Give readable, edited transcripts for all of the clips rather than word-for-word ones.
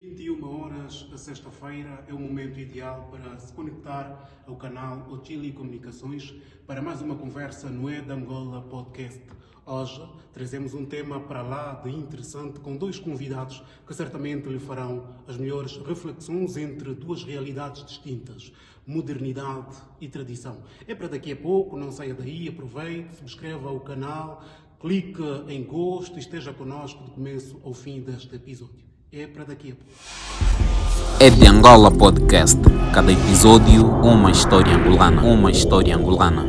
21 horas, a sexta-feira, é o momento ideal para se conectar ao canal Ochili Comunicações para mais uma conversa no É de Angola Podcast. Hoje trazemos um tema para lá de interessante com dois convidados que certamente lhe farão as melhores reflexões entre duas realidades distintas, modernidade e tradição. É para daqui a pouco, não saia daí, aproveite, subscreva o canal, clique em gosto e esteja connosco do começo ao fim deste episódio. É para daqui a pouco. É de Angola Podcast. Cada episódio, uma história angolana.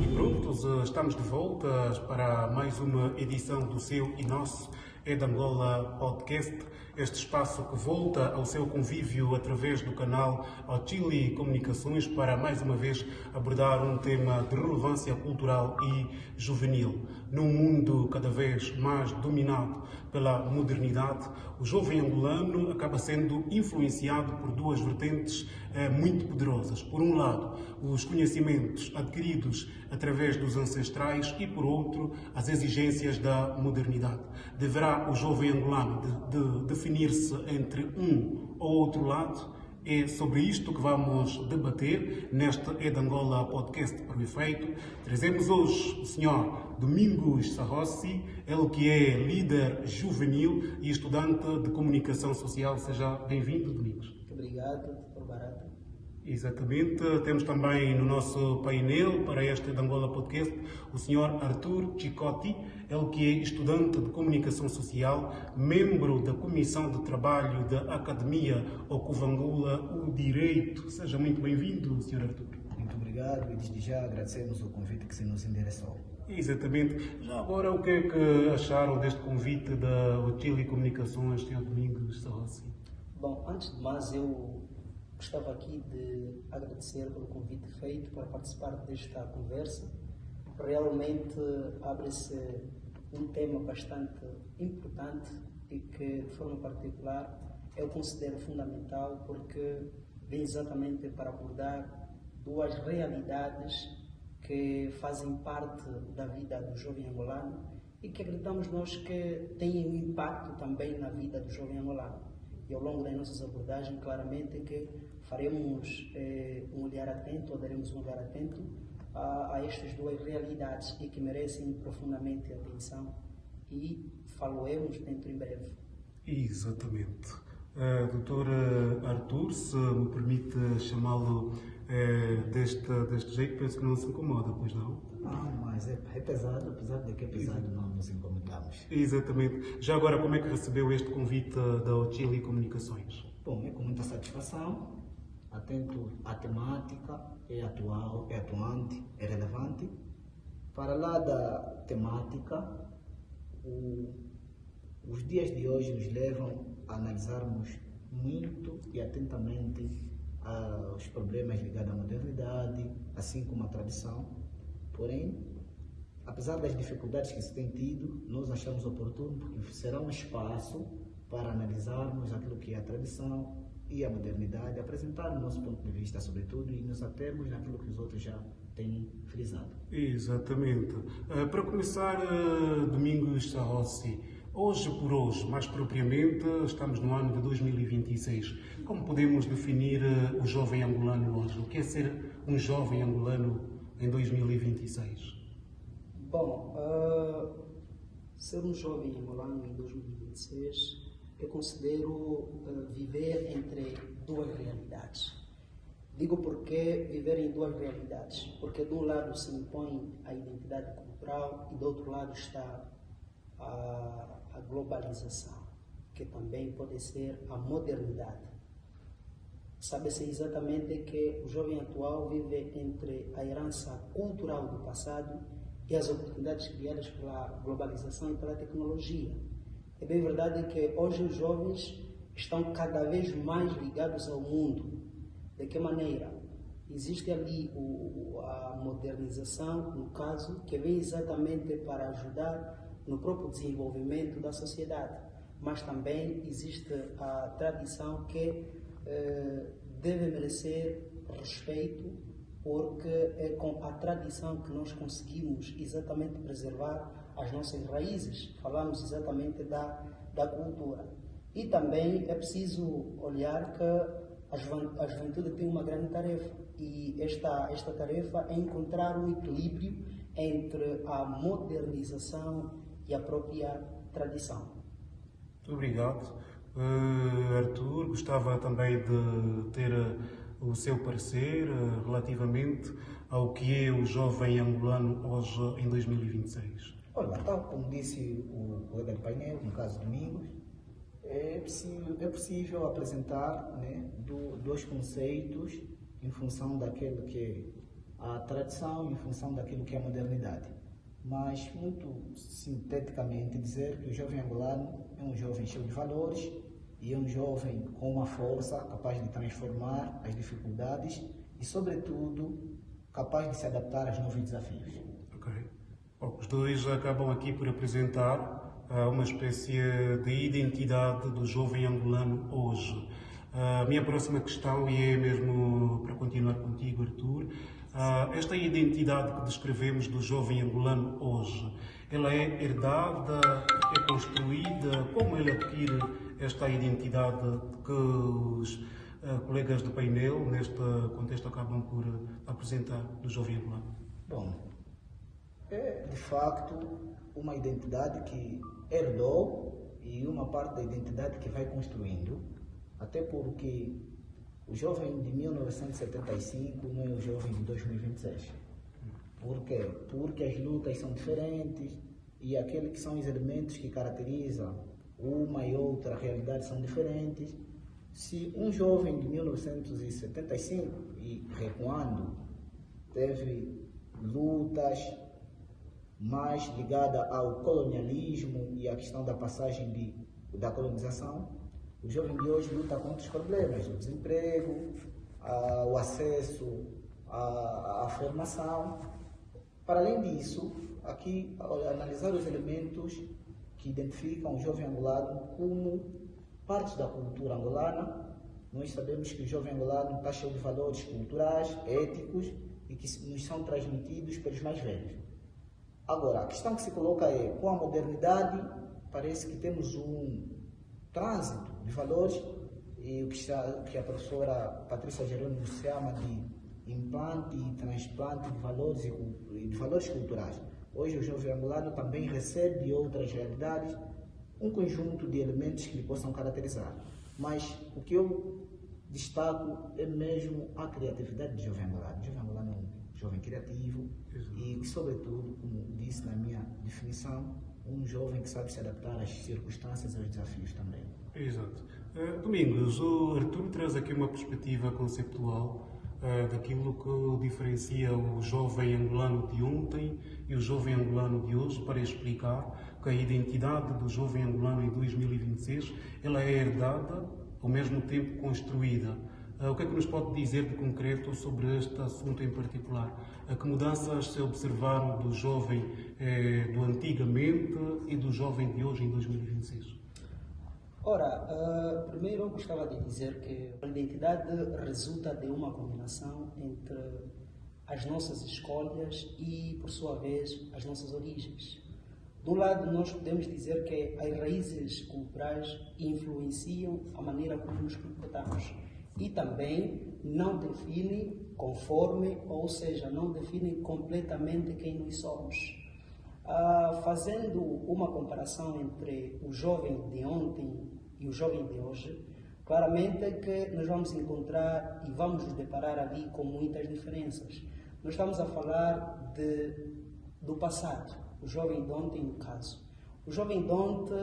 E prontos, estamos de volta para mais uma edição do seu e nosso É de Angola Podcast. Este espaço que volta ao seu convívio através do canal Ochili Comunicações para mais uma vez abordar um tema de relevância cultural e juvenil. Num mundo cada vez mais dominado pela modernidade, o jovem angolano acaba sendo influenciado por duas vertentes muito poderosas. Por um lado, os conhecimentos adquiridos através dos ancestrais e, por outro, as exigências da modernidade. Deverá o jovem angolano definir-se entre um ou outro lado? É sobre isto que vamos debater neste É de Angola Podcast para o efeito. Trazemos hoje o Sr. Domingos Sarrossi, ele que é líder juvenil e estudante de comunicação social. Seja bem-vindo, Domingos. Muito obrigado, Dr. Barata. Exatamente. Temos também no nosso painel para este de Angola Podcast o Sr. Arthur Chicotti, ele que é estudante de comunicação social, membro da Comissão de Trabalho da Academia Okuvangula, o Direito. Seja muito bem-vindo, Sr. Arthur. Muito obrigado e desde já agradecemos o convite que se nos endereçou. Exatamente. Já agora, o que é que acharam deste convite da Ochili Comunicações, Sr. Domingos Sarrossi? Bom, antes de mais, eu gostava aqui de agradecer pelo convite feito para participar desta conversa. Realmente abre-se um tema bastante importante e que, de forma particular, eu considero fundamental porque vem exatamente para abordar duas realidades que fazem parte da vida do jovem angolano e que acreditamos nós que têm um impacto também na vida do jovem angolano. E ao longo das nossas abordagens, claramente que faremos um olhar atento, ou daremos um olhar atento a estas duas realidades e que merecem profundamente atenção e faloemos dentro em breve. Exatamente. Doutor Arthur, se me permite chamá-lo deste jeito, penso que não se incomoda, pois não? Mas é pesado, apesar de que é pesado, não nos incomodamos. Exatamente. Já agora, como é que recebeu este convite da Ochili Comunicações? Bom, é com muita satisfação, atento à temática, é atual, é atuante, é relevante. Para lá da temática, os dias de hoje nos levam a analisarmos muito e atentamente os problemas ligados à modernidade, assim como à tradição. Porém, apesar das dificuldades que se tem tido, nós achamos oportuno porque será um espaço para analisarmos aquilo que é a tradição e a modernidade, apresentar o nosso ponto de vista, sobretudo, e nos atermos naquilo que os outros já têm frisado. Exatamente. Para começar, Domingos Sarrossi, hoje por hoje, mais propriamente, estamos no ano de 2026. Como podemos definir o jovem angolano hoje? O que é ser um jovem angolano em 2026? Bom, ser um jovem angolano em 2026, eu considero viver entre duas realidades. Digo porque viver em duas realidades, porque de um lado se impõe a identidade cultural e do outro lado está a globalização, que também pode ser a modernidade. Sabe-se exatamente que o jovem atual vive entre a herança cultural do passado e as oportunidades criadas pela globalização e pela tecnologia. É bem verdade que hoje os jovens estão cada vez mais ligados ao mundo. De que maneira? Existe ali a modernização, no caso, que vem exatamente para ajudar no próprio desenvolvimento da sociedade, mas também existe a tradição que deve merecer respeito, porque é com a tradição que nós conseguimos exatamente preservar as nossas raízes. Falamos exatamente da cultura. E também é preciso olhar que a juventude tem uma grande tarefa, e esta tarefa é encontrar um equilíbrio entre a modernização e a própria tradição. Muito obrigado. Arthur, gostava também de ter o seu parecer relativamente ao que é o jovem angolano hoje em 2026. Olha, tal como disse o colega de painel, no caso Domingos, é possível apresentar, né, dois conceitos em função daquilo que é a tradição, em função daquilo que é a modernidade. Mas, muito sinteticamente, dizer que o jovem angolano é um jovem cheio de valores e é um jovem com uma força capaz de transformar as dificuldades e, sobretudo, capaz de se adaptar aos novos desafios. Ok. Bom, os dois acabam aqui por apresentar uma espécie de identidade do jovem angolano hoje. A minha próxima questão, e é mesmo para continuar contigo, Arthur, esta identidade que descrevemos do jovem angolano hoje, ela é herdada, é construída? Como ele adquire esta identidade que os colegas do painel, neste contexto, acabam por apresentar do jovem angolano? Bom, é de facto uma identidade que herdou e uma parte da identidade que vai construindo, até porque o jovem de 1975 não é o jovem de 2026. Por quê? Porque as lutas são diferentes e aqueles que são os elementos que caracterizam uma e outra realidade são diferentes. Se um jovem de 1975, e recuando, teve lutas mais ligadas ao colonialismo e à questão da passagem da colonização, o jovem de hoje luta contra os problemas, o desemprego, o acesso à formação. Para além disso, aqui, ao analisar os elementos que identificam o jovem angolano como parte da cultura angolana, nós sabemos que o jovem angolano está cheio de valores culturais, éticos e que nos são transmitidos pelos mais velhos. Agora, a questão que se coloca é, com a modernidade, parece que temos um trânsito de valores e o que a professora Patrícia Jerônimo chama de implante e transplante de valores e de valores culturais. Hoje o jovem angolano também recebe de outras realidades um conjunto de elementos que lhe possam caracterizar. Mas o que eu destaco é mesmo a criatividade do jovem angolano. O jovem angolano é um jovem criativo e, sobretudo, como disse na minha definição, um jovem que sabe se adaptar às circunstâncias e aos desafios também. Exato. Domingos, o Arthur traz aqui uma perspectiva conceptual daquilo que diferencia o jovem angolano de ontem e o jovem angolano de hoje, para explicar que a identidade do jovem angolano em 2026 ela é herdada, ao mesmo tempo construída. O que é que nos pode dizer de concreto sobre este assunto em particular? Que mudanças se observaram do jovem do antigamente e do jovem de hoje em 2026? Ora, primeiro eu gostava de dizer que a identidade resulta de uma combinação entre as nossas escolhas e, por sua vez, as nossas origens. De um lado, nós podemos dizer que as raízes culturais influenciam a maneira como nos comportamos e também não definem conforme, ou seja, não definem completamente quem nós somos. Fazendo uma comparação entre o jovem de ontem e o jovem de hoje, claramente é que nós vamos encontrar e vamos nos deparar ali com muitas diferenças. Nós estamos a falar do passado, o jovem de ontem no caso. O jovem de ontem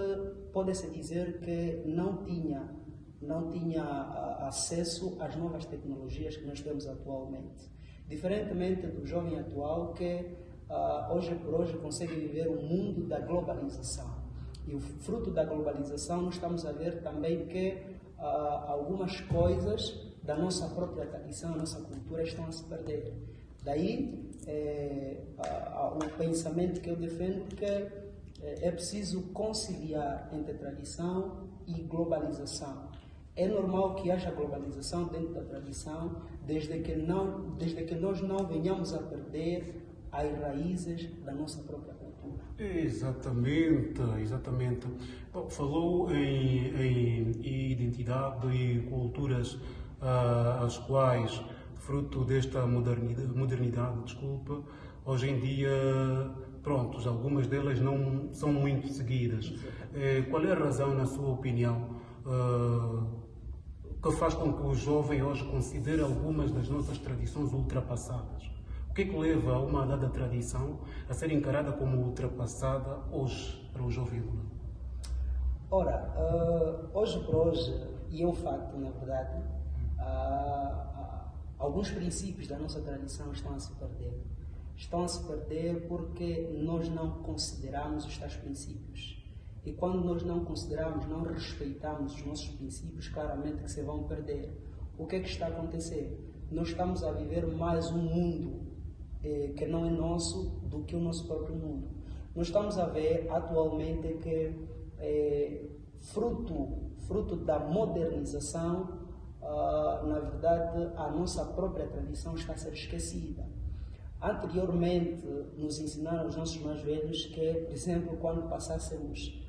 pode-se dizer que não tinha acesso às novas tecnologias que nós temos atualmente. Diferentemente do jovem atual que hoje por hoje consegue viver um mundo da globalização. E o fruto da globalização nós estamos a ver também que algumas coisas da nossa própria tradição, a nossa cultura estão a se perder. Daí o pensamento que eu defendo que é preciso conciliar entre tradição e globalização. É normal que haja globalização dentro da tradição, desde que nós não venhamos a perder as raízes da nossa própria cultura. Exatamente, exatamente. Bom, falou em identidade e culturas as quais, fruto desta modernidade, desculpa, hoje em dia, pronto, algumas delas não são muito seguidas. Qual é a razão, na sua opinião, que faz com que o jovem hoje considere algumas das nossas tradições ultrapassadas? O que é que leva uma dada tradição a ser encarada como ultrapassada hoje para o jovem angolano? Ora, hoje por hoje, e é um facto, na verdade, alguns princípios da nossa tradição estão a se perder. Estão a se perder porque nós não consideramos os tais princípios. E quando nós não consideramos, não respeitamos os nossos princípios, claramente que se vão perder. O que é que está a acontecer? Nós estamos a viver mais um mundo que não é nosso do que o nosso próprio mundo. Nós estamos a ver atualmente que fruto da modernização, na verdade, a nossa própria tradição está a ser esquecida. Anteriormente, nos ensinaram os nossos mais velhos que, por exemplo, quando passássemos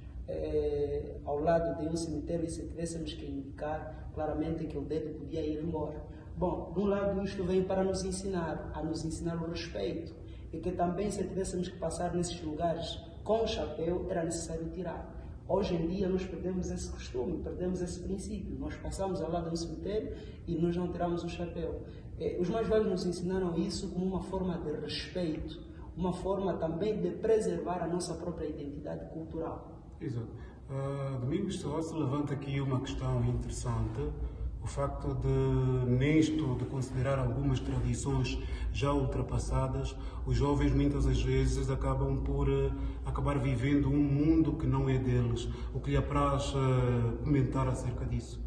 ao lado de um cemitério e se tivéssemos que indicar claramente que o dedo podia ir embora. Bom, de um lado isto vem para nos ensinar, a nos ensinar o respeito, e que também se tivéssemos que passar nesses lugares com o chapéu, era necessário tirar. Hoje em dia nós perdemos esse costume, perdemos esse princípio. Nós passamos ao lado de um cemitério e nós não tiramos o chapéu. Os mais velhos nos ensinaram isso como uma forma de respeito, uma forma também de preservar a nossa própria identidade cultural. Exato. Domingos só se levanta aqui uma questão interessante, o facto de considerar algumas tradições já ultrapassadas, os jovens muitas das vezes acabam por acabar vivendo um mundo que não é deles. O que lhe apraz comentar acerca disso?